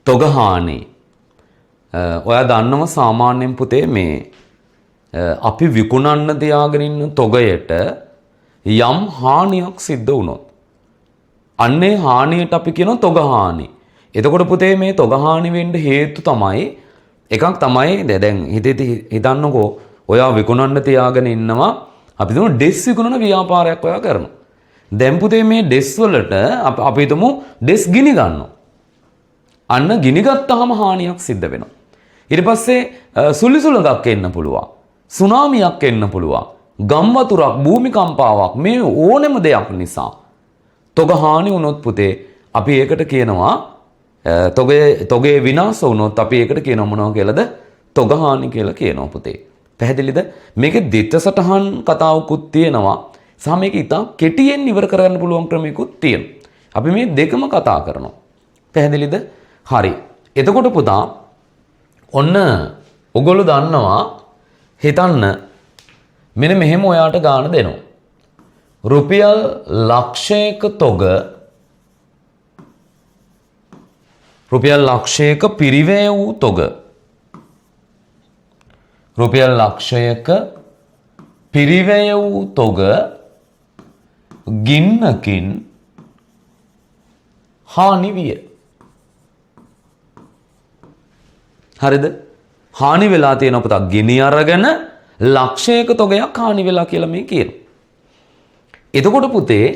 තොග හානි. ඔයා දන්නව සාමාන්‍යයෙන් පුතේ මේ අපි විකුණන්න තියාගෙන ඉන්න තොගයට යම් හානියක් සිද්ධ වුණොත් අන්නේ හානියට අපි කියන තොග හානි. එතකොට පුතේ මේ තොග හානි වෙන්න හේතු තමයි එකක් තමයි දැන් හිතන්නකෝ ඔයා විකුණන්න තියාගෙන ඉන්නවා අපි තුමු ඩෙස් විකුණන ව්‍යාපාරයක් ඔයා කරනවා. දැන් පුතේ මේ ඩෙස් වලට අපි හිතමු ඩෙස් ගිනි ගන්නවා. අන්න ගිනි ගත්තාම හානියක් සිද්ධ වෙනවා. ඊට පස්සේ සුළි සුළඟක් එන්න පුළුවන්. සුනාමියක් එන්න පුළුවන්. ගම් වතුරක් භූමිකම්පාවක් මේ ඕනෙම දෙයක් නිසා තොග හානි වුණොත් පුතේ අපි ඒකට කියනවා තොගේ විනාශ වුණොත් අපි ඒකට කියනවා මොනවා කියලාද? තොග හානි කියලා කියනවා පුතේ. පැහැදිලිද? මේකේ දිත්ත සටහන් කතාවකුත් තියෙනවා. සහ මේක ඉතා කෙටියෙන් ඉවර කරගන්න පුළුවන් ක්‍රමයකුත් තියෙනවා. අපි මේ දෙකම කතා කරනවා. පැහැදිලිද? හරි. එතකොට පුතා ඔන්න ඔගොල්ලෝ දන්නවා හිතන්න මෙන්න මෙහෙම ඔයාට ගාන දෙනවා. රුපියල් ලක්ෂයක තොග රුපියල් ලක්ෂයක පිරිවැය වූ තොග රුපියල් ලක්ෂයක පිරිවැය වූ තොග ගින්නකින් හානි විය. හරිද? හානි වෙලා තියෙන පුතා ගිනි අරගෙන ලක්ෂයක තොගයක් හානි වෙලා කියලා මේ කියනවා. එතකොට පුතේ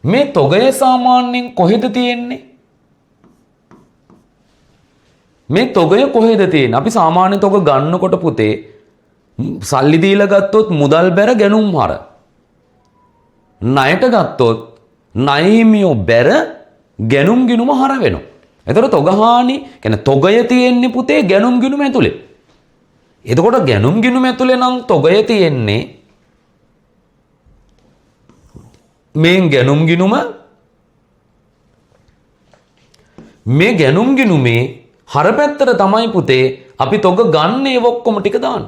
මේ තොගය සාමාන්‍යයෙන් කොහෙද තියෙන්නේ? මේ තොගය කොහෙද තියෙන්නේ? අපි සාමාන්‍ය තොග ගන්නකොට පුතේ සල්ලි දීලා ගත්තොත් මුදල් බැර ගැනුම් හර. ණයට ගත්තොත් ණය හිමියෝ බැර ගැනුම් ගිණුම හර වෙනවා. එතකොට තොග හානි කියන්නේ තොගය තියෙන්නේ පුතේ ගැනුම් ගිණුම ඇතුලේ. එතකොට ගැනුම් ගිණුම ඇතුලේ නම් තොගය තියෙන්නේ මේ ගැනුම් ගිණුම මේ ගැනුම් ගිණුමේ හර පැත්තට තමයි පුතේ අපි තොග ගන්න ඒ ඔක්කොම ටික දාන්න.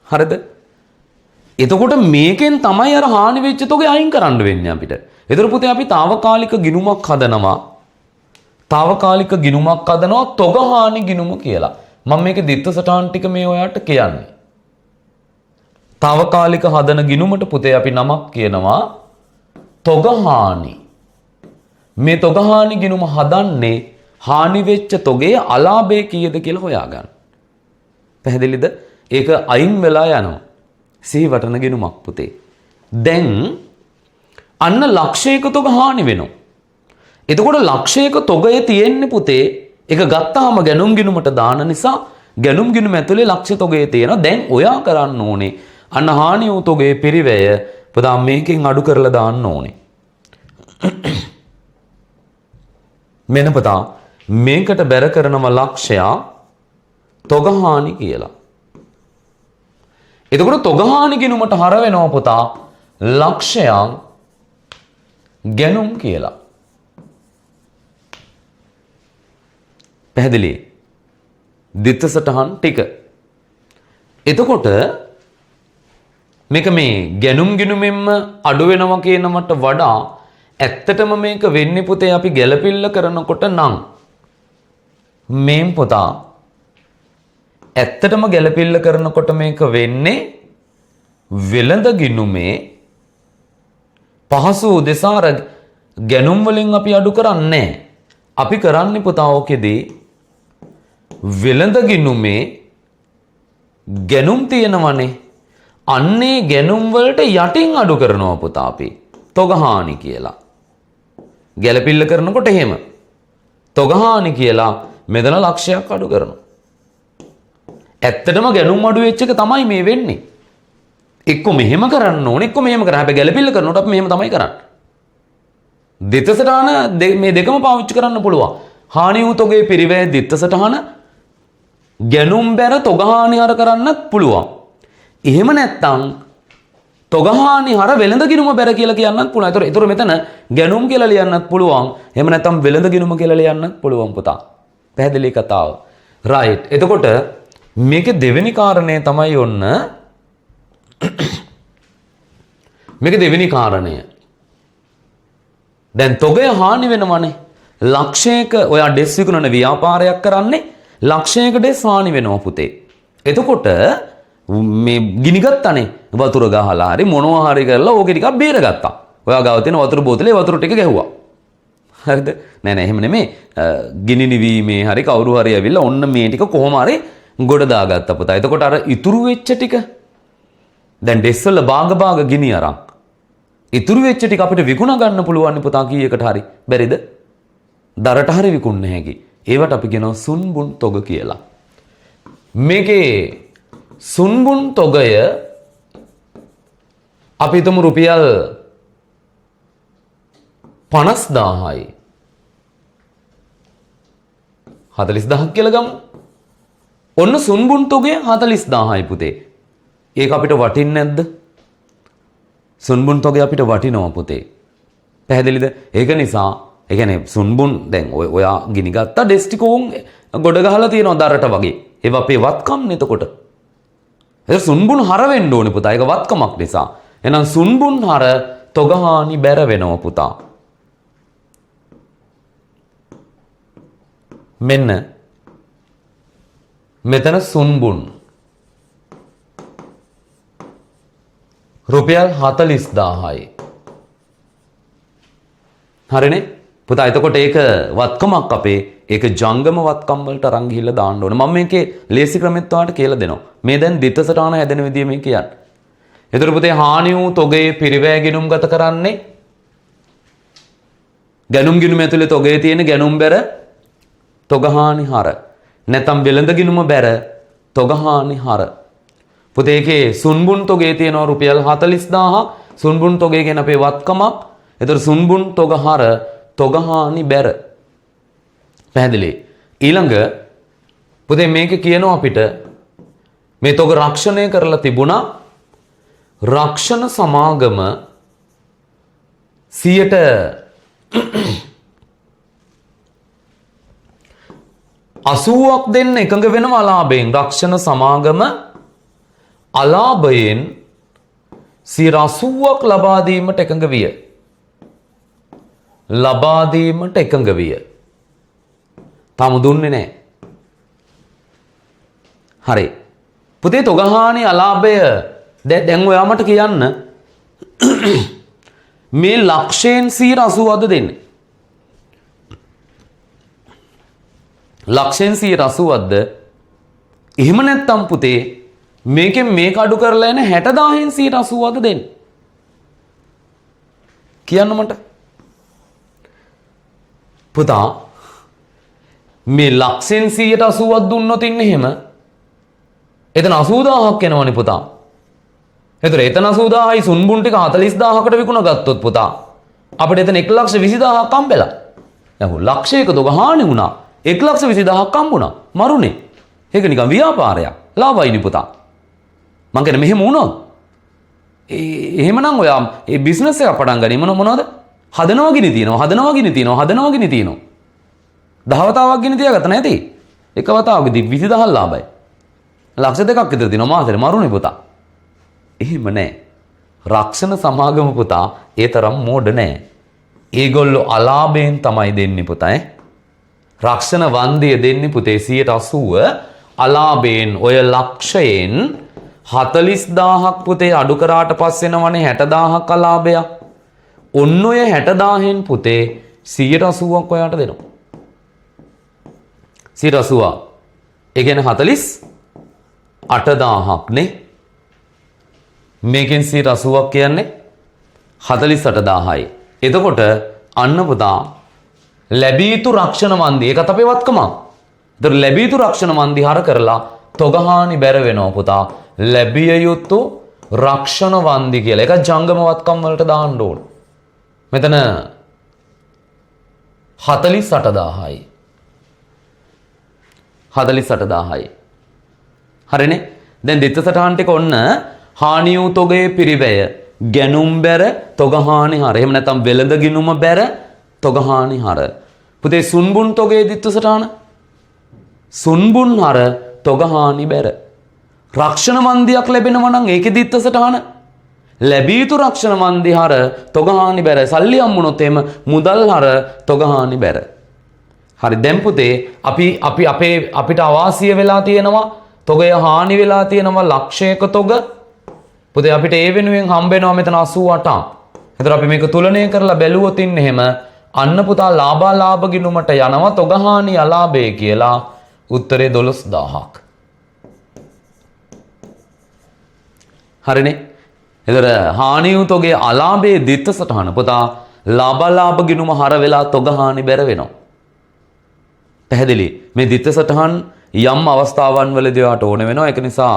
හරිද? එතකොට මේකෙන් තමයි අර හානි වෙච්ච තොගේ අයින් කරන්න වෙන්නේ අපිට. ඒතර පුතේ අපි తాවකාලික ගිණුමක් හදනවා. తాවකාලික ගිණුමක් හදනවා තොග හානි ගිණුම කියලා. මම මේකේ දිත්ත සටහන් ටික මේ ඔයාලට කියන්නේ. తాවකාලික හදන ගිණුමට පුතේ අපි නමක් කියනවා තොග හානි. මේ තොග හානි ගිණුම හදන්නේ හානි වෙච්ච තොගේ අලාභය කීයද කියලා හොයාගන්න. පැහැදිලිද? ඒක අයින් වෙලා යනවා. සිහි වටන ගිණුමක් පුතේ. දැන් අන්න ලක්ෂයක තොග හානි වෙනවා. එතකොට ලක්ෂයක තොගය තියෙන්නේ පුතේ ඒක ගත්තාම ගැනුම් ගිණුමට දාන නිසා ගැනුම් ගිණුම ඇතුලේ ලක්ෂ තොගය තියෙනවා. දැන් ඔයා කරන්න ඕනේ අන්න හානි වූ තොගේ පිරිවැය පුතා මේකෙන් අඩු කරලා දාන්න ඕනේ. මෙන්න පුතා මේකට බැර කරනම ලක්ෂයා තොග හානි කියලා. එතකොට තොග හානි ගිණුමට හර වෙනවා පුතා ලක්ෂයන් ගැනුම් කියලා. පැහැදිලි? දිත්ත සටහන් ටික. එතකොට මේක මේ ගැනුම් ගිණුමෙන්ම අඩු වෙනවා කියනකට වඩා ඇත්තටම මේක වෙන්නේ පුතේ අපි ගැළපිල්ල කරනකොට නම් මේන් පුතා ඇත්තටම ගැළපිල්ල කරනකොට මේක වෙන්නේ වෙළඳ ගිණුමේ පහසු දෙසාර ගැනුම් වලින් අපි අඩු කරන්නේ. අපි කරන්නේ පුතා ඕකෙදී වෙළඳ ගිණුමේ ගැනුම් තියෙනවනේ. අන්නේ ගැනුම් වලට යටින් අඩු කරනවා පුතා අපි තොග හානි කියලා. ගැළපිල්ල කරනකොට එහෙම තොග හානි කියලා මෙතන ලක්ෂයක් අඩු කරනවා. ඇත්තටම ගැනුම් අඩු වෙච්ච එක තමයි මේ වෙන්නේ. එක්ක මෙහෙම කරන්න ඕනේ එක්ක මෙහෙම කරා. හැබැයි ගැළපිල්ල කරනකොට අපි මෙහෙම තමයි කරන්නේ. දිත්ත සටහන මේ දෙකම පාවිච්චි කරන්න පුළුවන්. හානි වූ තොගේ පිරිවැය දිත්ත සටහන ගැනුම් බැර තොග හානි හර කරන්නත් පුළුවන්. එහෙම නැත්නම් තොග හානි හර වෙළඳ ගිණුම බැර කියලා කියන්නත් පුළුවන්. ඒතර මෙතන ගැනුම් කියලා ලියන්නත් පුළුවන්. එහෙම නැත්නම් වෙළඳ ගිණුම කියලා ලියන්නත් පුළුවන් පුතා. පැහැදිලි කතාව. රයිට්. එතකොට මේකේ දෙවෙනි කාරණය තමයි ඔන්න මේකේ දෙවෙනි කාරණය. දැන් තොගය හානි වෙනවනේ. ලක්ෂයක ඔයා ඩෙස් විකුණන ව්‍යාපාරයක් කරන්නේ ලක්ෂයක ඩෙස් හානි වෙනවා පුතේ. එතකොට මේ ගිනි ගත්තනේ වතුර ගහලා හරි මොනවා හරි කරලා ඕකේ ටිකක් බේරගත්තා. ඔයා ගාව තියෙන වතුර බෝතලේ වතුර ටික ගැහුවා. හරිද? නෑ නෑ එහෙම නෙමෙයි. ගිනි නිවීමේ හරි කවුරු හරි ඇවිල්ලා ඔන්න මේ ටික කොහොම හරි ගොඩ දාගත්තා පුතා. එතකොට අර ඉතුරු වෙච්ච ටික දැන් ඩෙස් වල භාග ගිනි අරන් ඉතුරු වෙච්ච ටික අපිට විකුණ ගන්න පුළුවන් පුතා කීයකට හරි. බැරිද? දරට හරි විකුණන්න හැකි. ඒවට අපි කියනවා සුන්බුන් තොග කියලා. මේකේ සුන්බුන් තොගය අපි හිතමු රුපියල් 50000යි 40000ක් කියලා ගමු. ඔන්න සුන්බුන් තොගය 40000යි පුතේ. ඒක අපිට වටින්නේ නැද්ද? සුන්බුන් තොගය අපිට වටිනවා පුතේ. පැහැදිලිද? ඒක නිසා ඒ කියන්නේ සුන්බුන් දැන් ඔයා ගිනි ගත්තා ඩෙස් ටික උන් ගොඩ ගහලා තියෙනවා දරට වගේ. ඒවා අපේ වත්කම් නේතකොට. ඒක සුන්බුන් හර වෙන්න ඕනේ පුතා. ඒක වත්කමක් නිසා. එහෙනම් සුන්බුන් හර තොගහානි බැර වෙනවා පුතා. මෙන්න මෙතන සුන්බුන් රුපියල් 40000යි. හරිනේ? පුතා එතකොට ඒක වත්කමක් අපේ ඒක ජංගම වත්කම් වලට අරන් ගිහිල්ලා දාන්න ඕනේ. මම මේකේ ලේසි ක්‍රමෙත් ඔයාලට කියලා දෙනවා. මේ දැන් ditth සටහන හැදෙන විදිය මේ කියන්නේ. එතකොට පුතේ හානි වූ තොගයේ පිරිවැය ගිණුම් ගත කරන්නේ ගැනුම් ගිණුම ඇතුලේ තොගයේ තියෙන ගැනුම් බැර තොගහානි හර. නැත්නම් වෙළඳ ගිණුම බැර තොගහානි හර. පුතේ ඒකේ සුන්බුන් තොගයේ තියෙනවා රුපියල් 40000ක්. සුන්බුන් තොගය කියන අපේ වත්කමක්. එතකොට සුන්බුන් තොග හර තොගහානි බැර. පැහැදිලි. ඊළඟ පුතේ මේක කියනවා අපිට මේ තොග රක්ෂණය කරලා තිබුණා රක්ෂණ සමාගම 80ක් දෙන්න එකඟ වෙනවා අලාභයෙන්. රක්ෂණ සමාගම අලාභයෙන් 80ක් ලබා දීමට එකඟ විය. ලබා දීමට එකඟ විය. තාම දුන්නේ නැහැ. හරි. පුතේ තොගහානි අලාභය දැන් ඔයා මට කියන්න මේ ලක්ෂයෙන් 80ද දෙන්නේ? ලක්ෂයෙන් 80ද? එහෙම නැත්නම් පුතේ මේකෙන් මේක අඩු කරලා එන 60000න් 80ද දෙන්නේ? කියන්න මට. පුතා මේ ලක්ෂෙන් 80ක් දුන්නොත් ඉන්නේ එහෙම එතන 80000ක් එනවනේ පුතා. එතන 80000යි සුන්බුන් ටික 40000කට විකුණ ගත්තොත් පුතා අපිට එතන 120000ක් හම්බෙලා. දැන් ලක්ෂයක තොග හානි වුණා 120000ක් හම්බුණා. මරුනේ. ඒක නිකන් ව්‍යාපාරයක්. ලාභයිනේ පුතා. මං කියන්නේ මෙහෙම වුණොත් එහෙමනම් ඔයා මේ බිස්නස් එක පටන් ගනි මොනවද? හදනවා ගිනි තියනවා. දහවතාවක් ගිනි තියාගත්ත නැති. එක වතාවකදී 20000 ලාභයි. ලක්ෂ දෙකක් විතර දිනවා මාසෙට මරුනේ පුතා. එහෙම නැහැ. රක්ෂණ සමාගම පුතා ඒ තරම් මෝඩ නැහැ. ඒගොල්ලෝ අලාභයෙන් තමයි දෙන්නේ පුතා. රක්ෂණ වන්දිය දෙන්නේ පුතේ 80% අලාභයෙන් ඔය ලක්ෂයෙන් 40000ක් පුතේ අඩු කරාට පස්සේ නවනේ 60000ක් අලාභයක්. ඔන්න ඔය 60000න් පුතේ 180ක් ඔයාට දෙනවා. 180. ඒ කියන්නේ 48000ක් නේ. මේකෙන් 180ක් කියන්නේ 48000යි. එතකොට අන්න පුතා ලැබී යුතු රක්ෂණ වන්දි ඒකත් අපේ වත්කමක්. ඒතර ලැබී යුතු රක්ෂණ වන්දි හර කරලා තොගහානි බැර වෙනවා පුතා. ලැබිය යුතු රක්ෂණ වන්දි කියලා. ඒක ජංගම වත්කම් වලට දාන්න ඕන. මෙතන 48000යි. 48000යි. හරිනේ? දැන් ditth සටහන් ටික ඔන්න හානි වූ තොගයේ පිරිවැය ගැනුම් බැර තොගහානි හර. එහෙම නැත්නම් වෙළඳ ගිණුම බැර තොගහානි හර. පුතේ සුන්බුන් තොගයේ ditth සටහන සුන්බුන් හර තොගහානි බැර. රක්ෂණ වන්දියක් ලැබෙනවා නම් ඒකේ ditth සටහන ලැබී යුතු රක්ෂණ වන්දි හර තොගහානි බැර. සල්ලි හම්බුනොත් එහෙම මුදල් හර තොගහානි බැර. හරි දැන් පුතේ අපිට අවාසිය වෙලා තියෙනවා තොගය හානි වෙලා තියෙනවා ලක්ෂයක තොග පුතේ අපිට ඒ වෙනුවෙන් හම්බ වෙනවා මෙතන 88ක්. එතකොට අපි මේක තුලණය කරලා බැලුවොත් ඉන්න එහෙම අන්න පුතා ලාභාලාභ ගිණුමට යනවා තොග හානි අලාභය කියලා උත්තරේ 12000ක්. හරිනේ. එතකොට හානි වූ තොගේ අලාභයේ දිත්ත සටහන පුතා ලාභාලාභ ගිණුම හර වෙලා තොග හානි බැර වෙනවා. පැහැදිලි. මේ දිත්ත සටහන් යම් අවස්ථාවන් වලදී ඔයාට ඕන වෙනවා. ඒක නිසා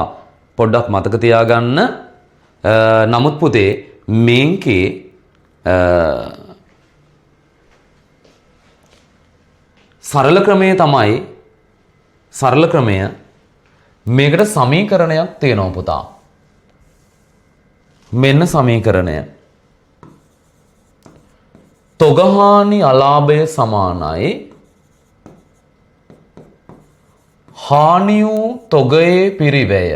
පොඩ්ඩක් මතක තියාගන්න. නමුත් පුතේ මේකේ සරල ක්‍රමය මේකට සමීකරණයක් තියෙනවා පුතා. මෙන්න සමීකරණය. තොගහානි අලාභය සමානයි හානි වූ තොගයේ පිරිවැය.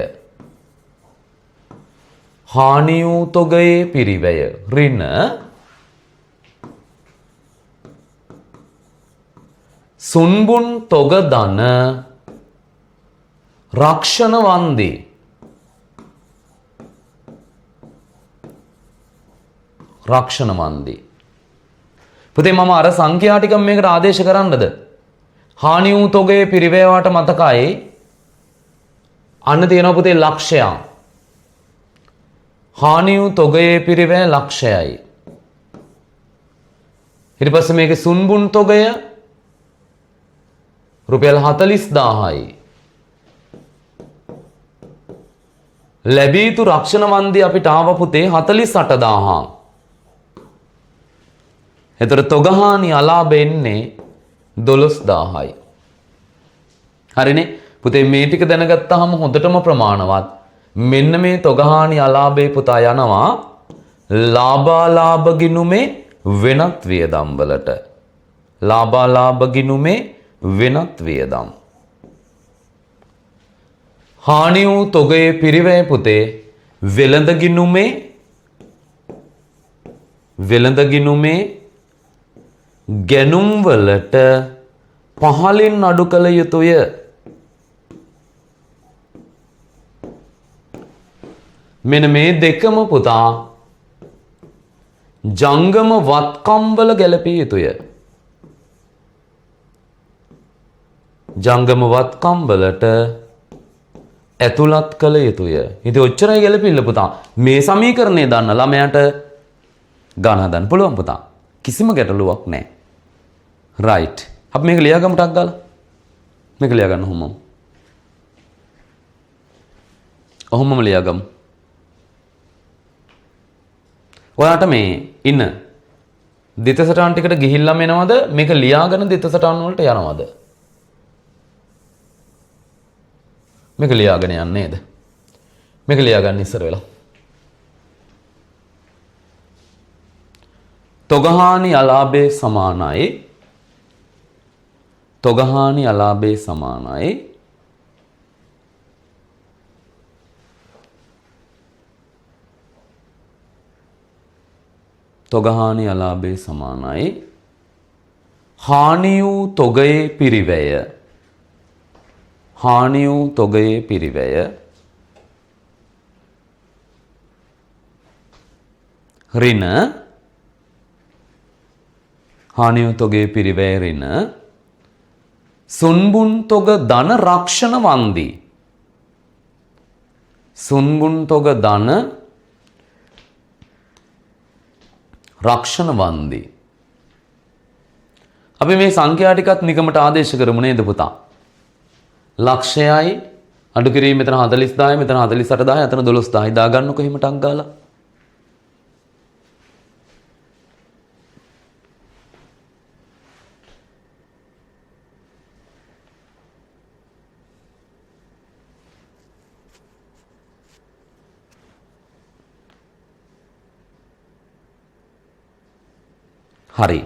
හානි වූ තොගයේ පිරිවැය ඍණ සුන්බුන් තොග ධන රක්ෂණ වන්දී. රක්ෂණ වන්දී. පුතේ මම අර සංඛ්‍යා ටික මේකට ආදේශ කරන්නද? හානි වූ තොගයේ පිරිවැයට මතකයි අන්න තියෙනවා පුතේ ලක්ෂයක්. හානි වූ තොගයේ පිරිවැය ලක්ෂයයි. ඊට පස්සේ මේකේ සුන්බුන් තොගය රුපියල් 40000යි. ලැබී යුතු රක්ෂණ වන්දි අපිට ආව පුතේ 48000ක්. එතකොට තොගහානි අලාභ එන්නේ 12000යි. හරිනේ. පුතේ මේ ටික දැනගත්තාම හොඳටම ප්‍රමාණවත්. මෙන්න මේ තොගහානි අලාභේ පුතා යනවා ලාභාලාභ ගිණුමේ වෙනත් වියදම් වලට. ලාභාලාභ ගිණුමේ වෙනත් වියදම්. හානි වූ තොගයේ පිරිවැය පුතේ වෙළඳ ගිණුමේ ගැනුම් වලට පහලින් අඩු කළ යුතුය. මෙන්න මේ දෙකම පුතා ජංගම වත්කම් වල ගැලපිය යුතුය. ජංගම වත්කම් වලට ඇතුළත් කළ යුතුය. ඉතින් ඔච්චරයි ගැලපෙන්න පුතා. මේ සමීකරණය දන්න ළමයාට ගණන් හදන්න පුළුවන් පුතා. කිසිම ගැටලුවක් නැහැ. රයිට්. අපි මේක ලියාගමු ටක් ගාලා. මේක ලියාගන්න ඔහොමම ලියාගමු. ඔයාට මේ ඉන්න දිත්ත සටහන් ටිකට ගිහිල්ලාම එනවද? මේක ලියාගෙන දිත්ත සටහන් වලට යනවද? මේක ලියාගෙන යන්නේ නේද? මේක ලියාගන්න ඉස්සර වෙලා. තොගහානි අලාභේ සමානයි තොගහානි අලාභේ සමානයි තොගහානි අලාභේ සමානයි හානි වූ තොගයේ පිරිවැය. හානි වූ තොගයේ පිරිවැය ඍණ හානි වූ තොගයේ පිරිවැය ඍණ සුන්බුන් තොග ධන රක්ෂණ වන්දි. සුන්බුන් තොග ධන රක්ෂණ වන්දි. අපි මේ සංඛ්‍යා ටිකත් නිකමට ආදේශ කරමු නේද පුතා? ලක්ෂයයි අඩු කිරීම මෙතන 40000යි මෙතන 48000යි අතන 12000යි දාගන්නකො එහෙම ටක් ගාලා. හරි.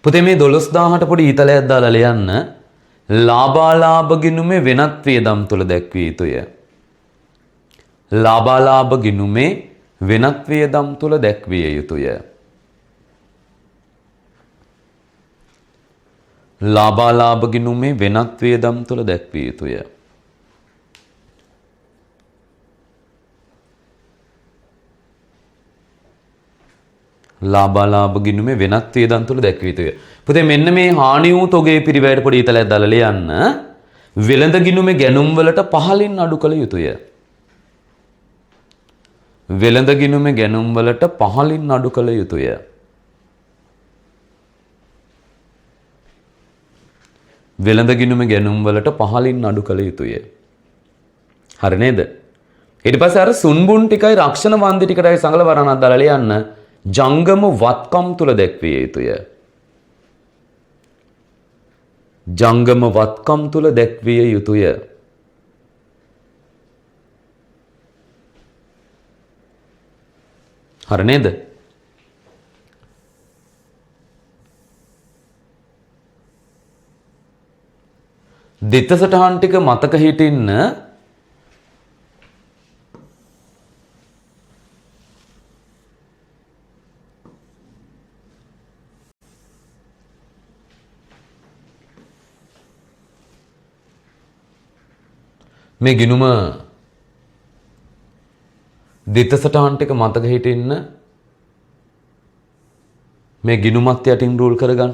පුතේ මේ 12000ට පොඩි ඊතලයක් දාලා ලියන්න. ලාභාලාභ ගිණුමේ වෙනත් වියදම් තුල දැක්විය යුතුය. ලාභාලාභ ගිණුමේ වෙනත් වියදම් තුල දැක්විය යුතුය. ලාභාලාභ ගිණුමේ වෙනත් වියදම් තුළ දැක්විය යුතුය. ලාභාලාභ ගිණුමේ වෙනත් වියදම් තුළ දැක්විය යුතුය. පුතේ මෙන්න මේ හානි වූ තොගේ පිරිවැයට පොඩි ඊතලයක් දාලා ලියන්න. වෙළඳ ගිණුමේ ගැනුම් වලට පහලින් අඩු කළ යුතුය. වෙළඳ ගිණුමේ ගැනුම් වලට පහලින් අඩු කළ යුතුය. වෙළඳ ගිණුමේ ගැනුම් වලට පහලින් අඩු කළ යුතුය. හරි නේද? ඊට පස්සේ අර සුන්බුන් ටිකයි රක්ෂණ වන්දි ටිකටයි සංගල වරණක් දාලා ලියන්න. ජංගම වත්කම් තුල දැක්විය යුතුය. ජංගම වත්කම් තුල දැක්විය යුතුය. හරි නේද? දිත්ත සටහන් ටික මතක හිටින්න. මේ ගිණුම දිත්ත සටහන් ටික මතක හිටින්න. මේ ගිණුමත් යටින් රූල් කරගන්න.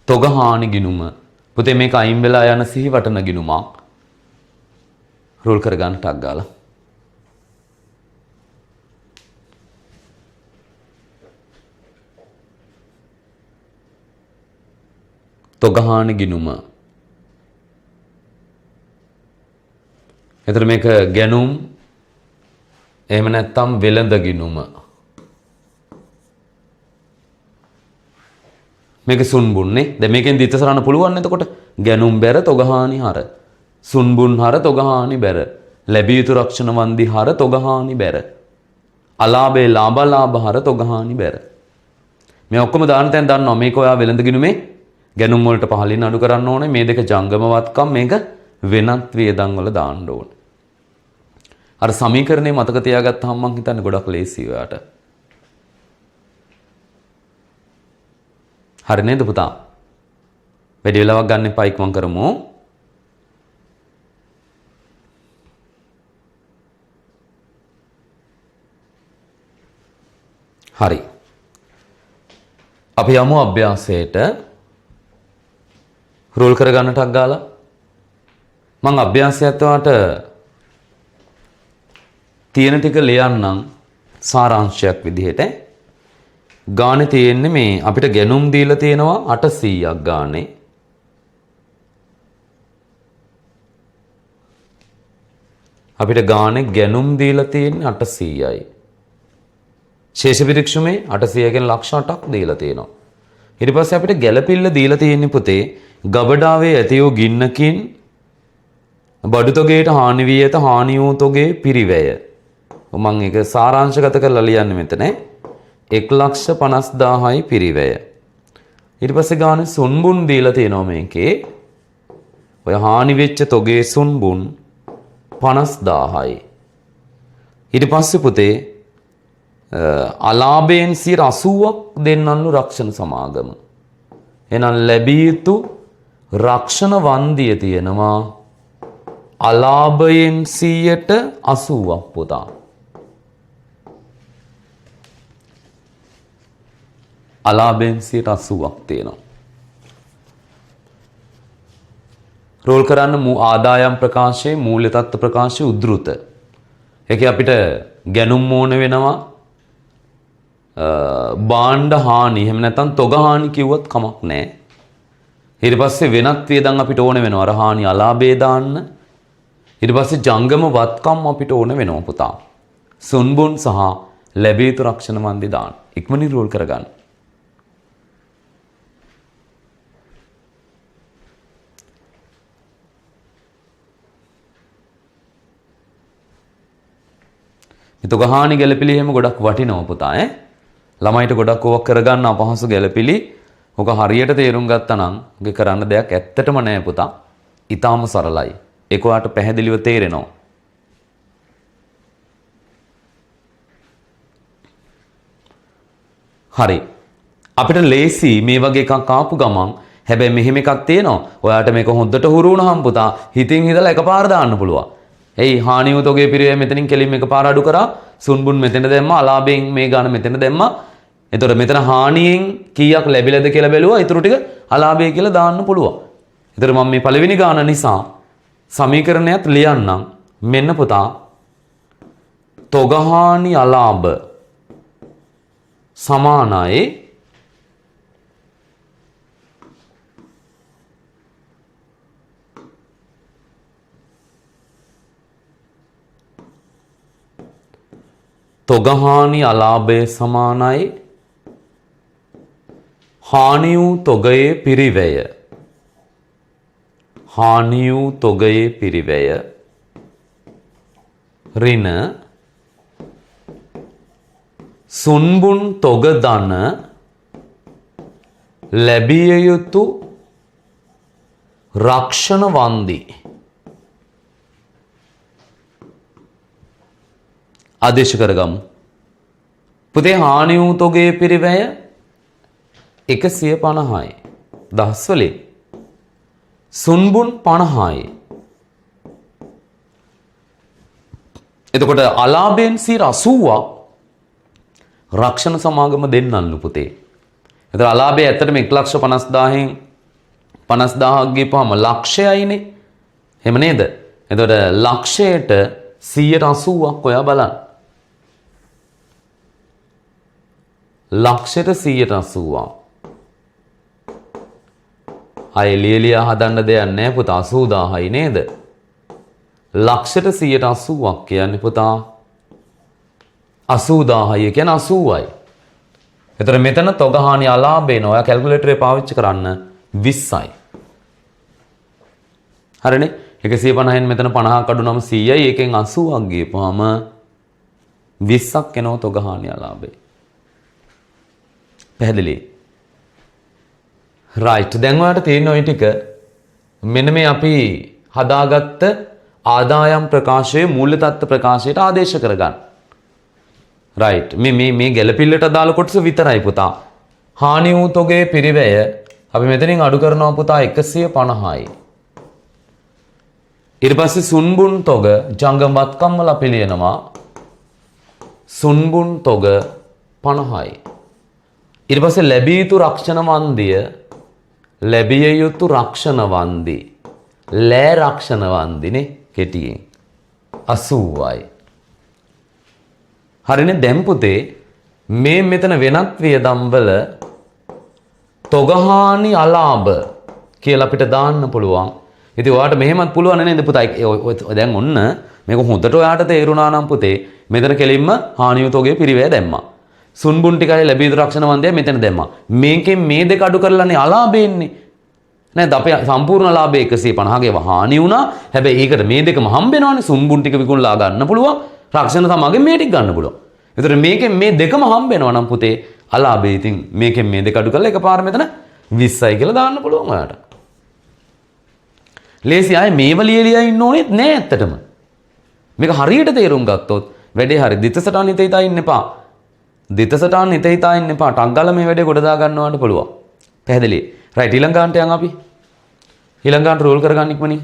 තොග හානි ගිණුම. පුතේ මේක අයින් වෙලා යන සිහිවටන ගිණුමක්. රූල් කරගන්න ටක් ගාලා. තොග හානි ගිණුම. එතකොට මේක ගැනුම් එහෙම නැත්නම් වෙළඳ ගිණුම. මේක සුන්බුන් නේ. දැන් මේකෙන් දිත්ත සරන්න පුළුවන් එතකොට ගැනුම් බැර තොගහානි හර. සුන්බුන් හර තොගහානි බැර. ලැබිය යුතු රක්ෂණ වන්දි හර තොගහානි බැර. අලාභේ ලාභ හර තොගහානි බැර. මේ ඔක්කොම දාන්න තැන් දන්නවා. මේක ඔයා වෙළඳ ගිණුමේ ගැනුම් වලට පහලින් අඩු කරන්න ඕනේ. මේ දෙක ජංගමවත්කම් මේක වෙනත් වියදම් වල දාන්න ඕනේ. අර සමීකරණේ මතක තියාගත්තාම මං හිතන්නේ ගොඩක් ලේසි ඔයාට. හරි නේද පුතා? වැඩි වෙලාවක් ගන්න එපා ඉක්මන් කරමු. හරි. අපි යමු අභ්‍යාසයට. රෝල් කරගන්නටක් ගාලා. මං අභ්‍යාසයත් ඔයාට තියෙන ටික ලියන්නම් සාරාංශයක් විදිහට. ගානේ තියෙන්නේ මේ අපිට ගැනුම් දීලා තියෙනවා 800ක් ගානේ. අපිට ගානේ ගැනුම් දීලා තියෙන්නේ 800යි. ශේෂ පිරික්සුමේ 800 කියන ලක්ෂ 8ක් දීලා තියෙනවා. ඊට පස්සේ අපිට ගැළපිල්ල දීලා තියෙන්නේ පුතේ ගබඩාවේ ඇති වූ ගින්නකින් බඩු තොගයට හානි වී ඇත හානි වූ තොගේ පිරිවැය. මම ඒක සාරාංශගත කරලා ලියන්නේ මෙතන. 1,50,000යි පිරිවැය. ඊට පස්සේ ගානේ සුන්බුන් දීලා තියෙනවා මේකේ. ඔය හානි වෙච්ච තොගේ සුන්බුන් 50,000යි. ඊට පස්සේ පුතේ අලාභයෙන් 80ක් දෙන්නන්ලු රක්ෂණ සමාගම. එහෙනම් ලැබිය යුතු රක්ෂණ වන්දිය තියෙනවා අලාභයෙන් 80ක් පුතා. අලාභයෙන් 80ක් තියෙනවා. රෝල් කරන්න ආදායම් ප්‍රකාශයේ මූල්‍ය තත්ත්ව ප්‍රකාශයේ උද්ෘත. ඒකේ අපිට ගැනුම් ඕන වෙනවා බාණ්ඩ හානි එහෙම නැත්නම් තොග හානි කිව්වත් කමක් නැහැ. ඊට පස්සේ වෙනත් වියදම් අපිට ඕන වෙනවා අර හානි අලාභේ දාන්න. ඊට පස්සේ ජංගම වත්කම් අපිට ඕන වෙනවා පුතා. සුන්බුන් සහ ලැබිය යුතු රක්ෂණ වන්දි දාන්න. ඉක්මනින් රෝල් කරගන්න. මේ තොග හානි ගැළපිලි එහෙම ගොඩක් වටිනවා පුතා ඈ. ළමයිට ගොඩක් ඕවා කරගන්න අපහසු ගැළපිලි. ඔක හරියට තේරුම් ගත්තා නම් ඔගේ කරන්න දෙයක් ඇත්තටම නෑ පුතා. ඊටාම සරලයි. ඒක ඔයාට පැහැදිලිව තේරෙනවා. හරි. අපිට ලේසි මේ වගේ එකක් ආපු ගමන් හැබැයි මෙහෙම එකක් තියෙනවා. ඔයාට මේක හොද්දට හුරු වුණාම පුතා හිතින් හිතලා එකපාර දාන්න පුළුවන්. එයි හානිය උතෝගේ පිරිවේ මෙතනින් කෙලින් එකපාර අඩු කරා. සුන්බුන් මෙතන දැම්මා. අලාභයෙන් මේ ගාන මෙතන දැම්මා. එතකොට මෙතන හානියෙන් කීයක් ලැබිලාද කියලා බැලුවා. ඊටු ටික අලාභය කියලා දාන්න පුළුවන්. එතකොට මම මේ පළවෙනි ගාන නිසා සමීකරණයත් ලියන්නම්. මෙන්න පුතා තොගහානි අලාභ සමානයි තොගහානි අලාභය සමානයි හානි වූ තොගයේ පිරිවැය. හානි වූ තොගයේ පිරිවැය ඍණ සුන්බුන් තොග ධන ලැබිය යුතු රක්ෂණ වන්දි. ආදේශ කරගමු. පුතේ හානි වූ තොගයේ පිරිවැය 150යි. දහස් වලින් සුන්බුන් 50යි. එතකොට අලාභයෙන් 80ක් රක්ෂණ සමාගම දෙන්නලු පුතේ. එතකොට අලාභය ඇත්තටම 1,50,000න් 50,000ක් ගිහපුවාම ලක්ෂයයිනේ. එහෙම නේද? එතකොට ලක්ෂයට 180ක් ඔයා බලන්න. ලක්ෂයට 180ක්. අය ලියලියා හදන්න දෙයක් නැහැ පුතා 80000යි නේද? ලක්ෂයට 180ක් කියන්නේ පුතා 80000යි කියන්නේ 80යි. එතකොට මෙතන තොගහානි අලාභේන ඔයා කැල්කියුලේටරේ පාවිච්චි කරන්න 20යි. හරිනේ? 150න් මෙතන 50ක් අඩු නම් 100යි. ඒකෙන් 80ක් ගියපුවාම 20ක් එනවා තොගහානි අලාභේ. පැහැදිලි? රයිට්. දැන් ඔයාලට තේරෙන ওই ටික මෙන්න මේ අපි හදාගත්ත ආදායම් ප්‍රකාශයේ මූල්‍ය තත්ත්ව ප්‍රකාශයට ආදේශ කරගන්න. රයිට්. මේ ගැළපිල්ලට අදාළ කොටස විතරයි පුතා. හානි වූ තොගයේ පිරිවැය අපි මෙතනින් අඩු කරනවා පුතා 150යි. ඊට පස්සේ සුන්බුන් තොග ජංගමවත්කම්වල අපි ලියනවා සුන්බුන් තොග 50යි. ඊට පස්සේ ලැබිය යුතු රක්ෂණ වන්දිය ලැබිය යුතු රක්ෂණ වන්දි ලෑ රක්ෂණ වන්දිනේ කෙටියෙන් 80යි. හරිනේ? දැන් පුතේ මේ මෙතන වෙනත් වියදම් වල තොගහානි අලාභ කියලා අපිට දාන්න පුළුවන්. ඉතින් ඔයාට මෙහෙමත් පුළුවන් නේද පුතා? දැන් ඔන්න මේක හොඳට ඔයාට තේරුණා නම් පුතේ මෙතන කෙලින්ම හානිය තොගයේ පිරිවැය දැම්මා. සුන්බුන් ටිකයි ලැබිය යුතු රක්ෂණ වන්දය මෙතන දැම්මා. මේකෙන් මේ දෙක අඩු කරලානේ අලාභය එන්නේ. නේද? අපේ සම්පූර්ණ ලාභය 150ගේ හානි වුණා. හැබැයි ඒකට මේ දෙකම හම්බ වෙනවානේ. සුන්බුන් ටික විකුණලා ගන්න පුළුවන්. රක්ෂණ සමාගෙන් මේ ටික ගන්න පුළුවන්. ඒතර මේකෙන් මේ දෙකම හම්බ වෙනවා නම් පුතේ අලාභය ඉතින් මේකෙන් මේ දෙක අඩු කරලා එකපාර මෙතන 20යි කියලා දාන්න පුළුවන් ඔයාට. ලේසි. ආයේ මේව ලියලියා ඉන්න ඕනෙත් නෑ ඇත්තටම. මේක හරියට තේරුම් ගත්තොත් වැඩේ හරි. දිතසටහන් හිතේ ඉන්න එපා. දිතසටහන් හිතේ ඉන්න එපා. ටක් ගාලා මේ වැඩේ ගොඩ දා ගන්නවට පුළුවන්. පැහැදිලි? රයිට්. ඊළඟ ගානට යන් අපි. ඊළඟ ගානට රෝල් කරගන්න ඉක්මනින්.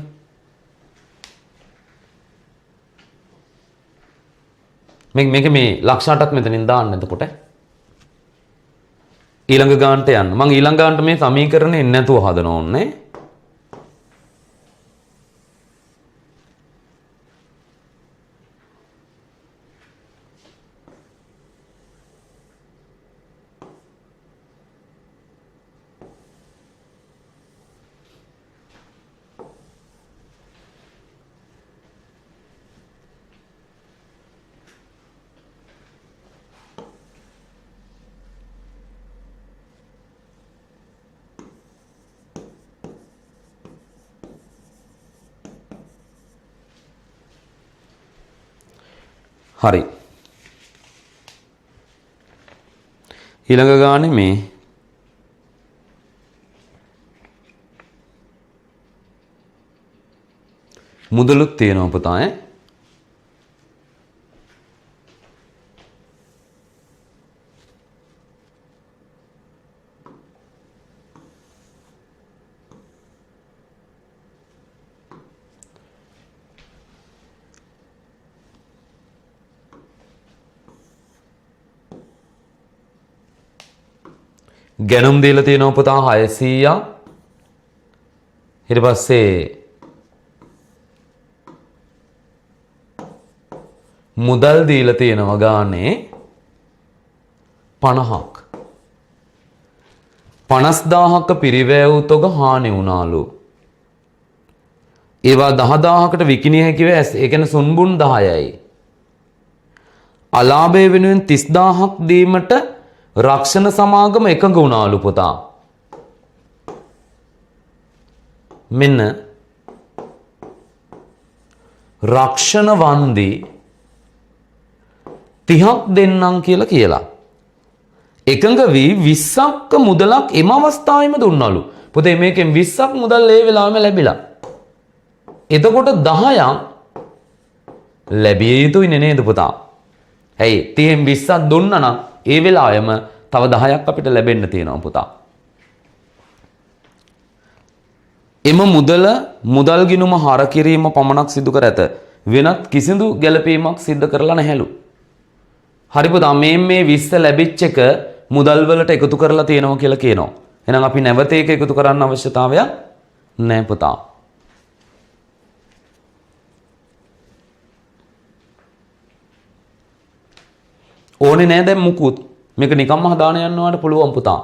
මේක මේ ලක්ෂ 8ක් මෙතනින් දාන්න එතකොට. ඊළඟ ගානට යන්න. මම ඊළඟ ගානට මේ සමීකරණේ නැතුව හදන ඕනේ. හරි. ඊළඟ ගානේ මේ මුදලුත් තියෙනවා පුතා ඈ. ගැනුම් දීලා තියෙනවා පුතා 600ක්. ඊට පස්සේ මුදල් දීලා තියෙනවා ගානේ 50ක්. 50000ක පිරිවැය තොග හානි වුණාලු. ඒවා 10000කට විකිණිය හැකිව ඒ කියන්නේ සුන්බුන් 10යි. අලාභය වෙනුවෙන් 30000ක් දීමට රක්ෂණ සමාගම එකඟ වුණාලු පුතා. මෙන්න රක්ෂණ වන්දි 30ක් දෙන්නම් කියලා. එකඟ වී 20ක් මුදලක් එම අවස්ථාවෙම දුන්නලු. පුතේ මේකෙන් 20ක් මුදල් ඒ වෙලාවෙම ලැබිලා. එතකොට 10ක් ලැබිය යුතුයි නේද පුතා? ඇයි 30න් 20ක් දුන්නා නම් ඒ වෙලාවෙම තව 10ක් අපිට ලැබෙන්න තියෙනවා පුතා. එම මුදල් ගිණුම හර කිරීම පමණක් සිදු කර ඇත. වෙනත් කිසිදු ගැළපීමක් සිද්ධ කරලා නැහැලු. හරි පුතා මේ 20 ලැබිච්ච එක මුදල් වලට එකතු කරලා තියෙනවා කියලා කියනවා. එහෙනම් අපි නැවත ඒක එකතු කරන්න අවශ්‍යතාවයක් නැහැ පුතා. ඕනේ නෑ දැන් මුකුත්. මේක නිකම්ම හදාන යන්නවට පුළුවන් පුතා.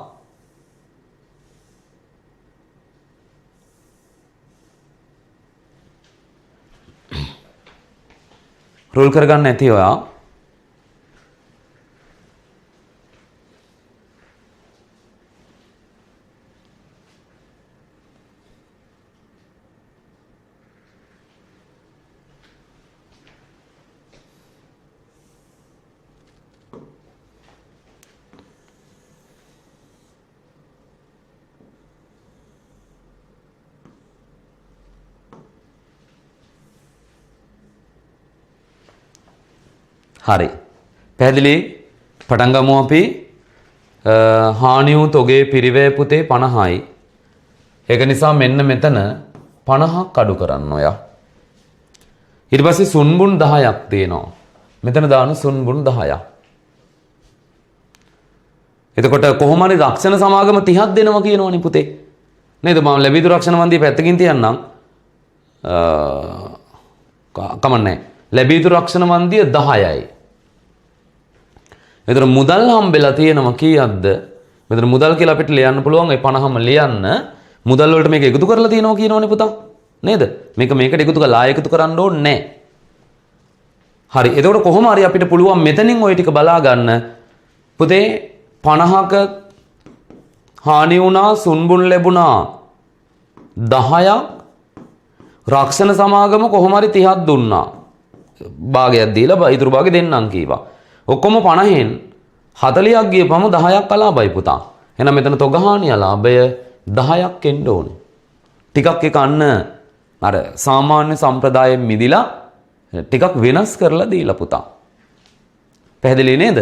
රෝල් කරගන්න නැති ඔයා. හරි. පැහැදිලි පටන් ගමු අපි. හානි වූ තොගේ පිරිවැය පුතේ 50යි. ඒක නිසා මෙන්න මෙතන 50ක් අඩු කරන්න ඔයා. ඊට පස්සේ සුන්බුන් 10ක් තියෙනවා. මෙතන දාන සුන්බුන් 10ක්. එතකොට කොහොම හරි රක්ෂණ සමාගම 30ක් දෙනවා කියනවනේ පුතේ. නේද? මම ලැබීතු රක්ෂණ වන්දිය පැත්තකින් තියන්නම්. කමන්නේ. ලැබීතු රක්ෂණ වන්දිය 10යි. මෙතන මුදල් හම්බෙලා තියෙනවා කීයක්ද? මෙතන මුදල් කියලා අපිට ලියන්න පුළුවන් ඒ 50ම ලියන්න. මුදල් වලට මේක එකතු කරලා තියෙනවා කියනවනේ පුතා. නේද? මේකට එකතු කරලා එකතු කරන්න ඕනේ නැහැ. හරි. එතකොට කොහොම හරි අපිට පුළුවන් මෙතනින් ওই ටික බලා ගන්න. පුතේ 50ක හානි වුණා සුන්බුන් ලැබුණා 10ක් රක්ෂණ සමාගම කොහොම හරි 30ක් දුන්නා. භාගයක් දීලා ඉතුරු භාගෙ දෙන්නම් කීවා. ඔක්කොම 50න් 40ක් ගියපම 10ක් අලාභයි පුතා. එහෙනම් මෙතන තොගහානි අලාභය 10ක් එන්න ඕනේ. ටිකක් එක අන්න අර සාමාන්‍ය සම්ප්‍රදායෙන් මිදිලා ටිකක් වෙනස් කරලා දීලා පුතා. පැහැදිලි නේද?